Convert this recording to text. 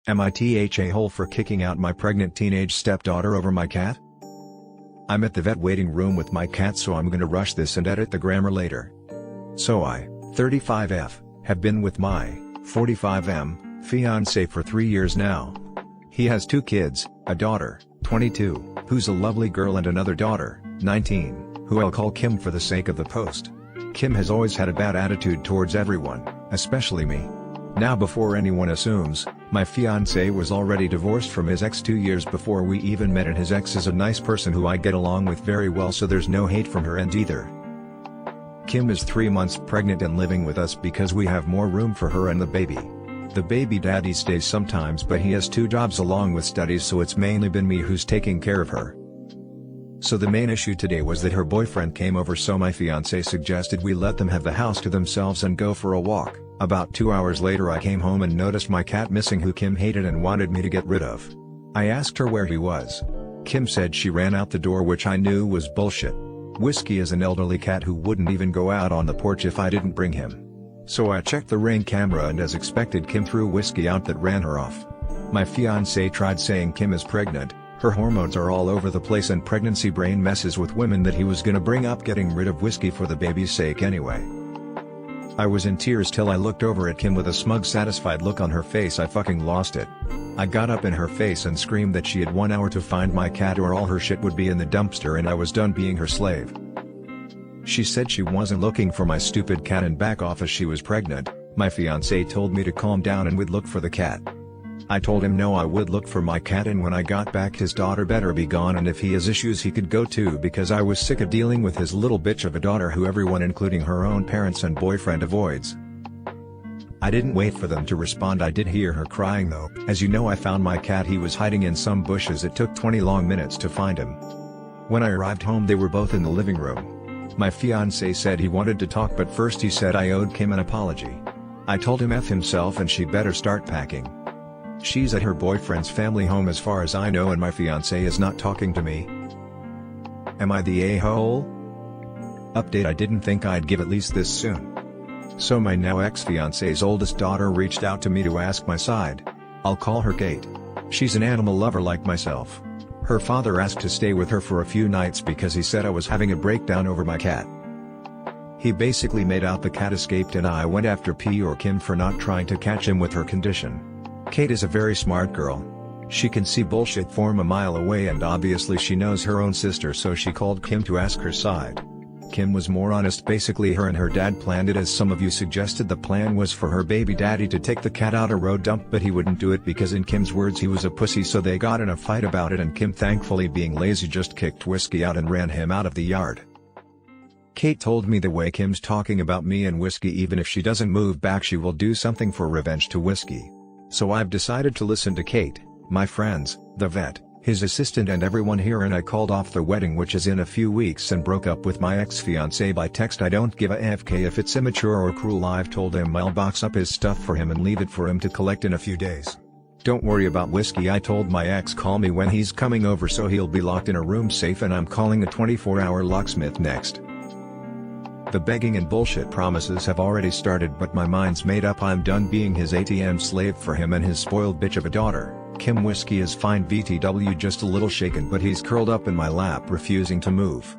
AITA hole for kicking out my pregnant teenage stepdaughter over my cat? I'm at the vet waiting room with my cat, so I'm gonna rush this and edit the grammar later. So I, 35F, have been with my 45M fiance for 3 years now. He has 2 kids, a daughter, 22, who's a lovely girl, and another daughter, 19, who I'll call Kim for the sake of the post. Kim has always had a bad attitude towards everyone, especially me. Now, before anyone assumes, my fiancé was already divorced from his ex 2 years before we even met, and his ex is a nice person who I get along with very well, so there's no hate from her end either. Kim is 3 months pregnant and living with us because we have more room for her and the baby. The baby daddy stays sometimes, but he has 2 jobs along with studies, so it's mainly been me who's taking care of her. So the main issue today was that her boyfriend came over, so my fiancé suggested we let them have the house to themselves and go for a walk. About 2 hours later I came home and noticed my cat missing, who Kim hated and wanted me to get rid of. I asked her where he was. Kim said she ran out the door, which I knew was bullshit. Whiskey is an elderly cat who wouldn't even go out on the porch if I didn't bring him. So I checked the Ring camera, and as expected, Kim threw Whiskey out. That ran her off. My fiancé tried saying Kim is pregnant, her hormones are all over the place, and pregnancy brain messes with women, that he was gonna bring up getting rid of Whiskey for the baby's sake anyway. I was in tears till I looked over at Kim with a smug, satisfied look on her face. I fucking lost it. I got up in her face and screamed that she had 1 hour to find my cat or all her shit would be in the dumpster, and I was done being her slave. She said she wasn't looking for my stupid cat and back off as she was pregnant. My fiancé told me to calm down and would look for the cat. I told him no, I would look for my cat, and when I got back his daughter better be gone, and if he has issues he could go too, because I was sick of dealing with his little bitch of a daughter who everyone, including her own parents and boyfriend, avoids. I didn't wait for them to respond. I did hear her crying though. As you know, I found my cat. He was hiding in some bushes. It took 20 long minutes to find him. When I arrived home they were both in the living room. My fiancé said he wanted to talk, but first he said I owed Kim an apology. I told him F himself and she better start packing. She's at her boyfriend's family home as far as I know, and my fiancé is not talking to me. Am I the a-hole? Update: I didn't think I'd give at least this soon. So my now ex-fiancé's oldest daughter reached out to me to ask my side. I'll call her Kate. She's an animal lover like myself. Her father asked to stay with her for a few nights because he said I was having a breakdown over my cat. He basically made out the cat escaped and I went after P or Kim for not trying to catch him with her condition. Kate is a very smart girl. She can see bullshit from a mile away, and obviously she knows her own sister, so she called Kim to ask her side. Kim was more honest. Basically her and her dad planned it as some of you suggested. The plan was for her baby daddy to take the cat out a road dump, but he wouldn't do it because in Kim's words he was a pussy, so they got in a fight about it, and Kim, thankfully being lazy, just kicked Whiskey out and ran him out of the yard. Kate told me the way Kim's talking about me and Whiskey, even if she doesn't move back she will do something for revenge to Whiskey. So I've decided to listen to Kate, my friends, the vet, his assistant and everyone here, and I called off the wedding, which is in a few weeks, and broke up with my ex-fiancé by text. I don't give a FK if it's immature or cruel. I've told him I'll box up his stuff for him and leave it for him to collect in a few days. Don't worry about Whiskey. I told my ex call me when he's coming over, so he'll be locked in a room safe, and I'm calling a 24-hour locksmith next. The begging and bullshit promises have already started, but my mind's made up. I'm done being his ATM slave for him and his spoiled bitch of a daughter. Kim. Whiskey is fine VTW, just a little shaken, but he's curled up in my lap refusing to move.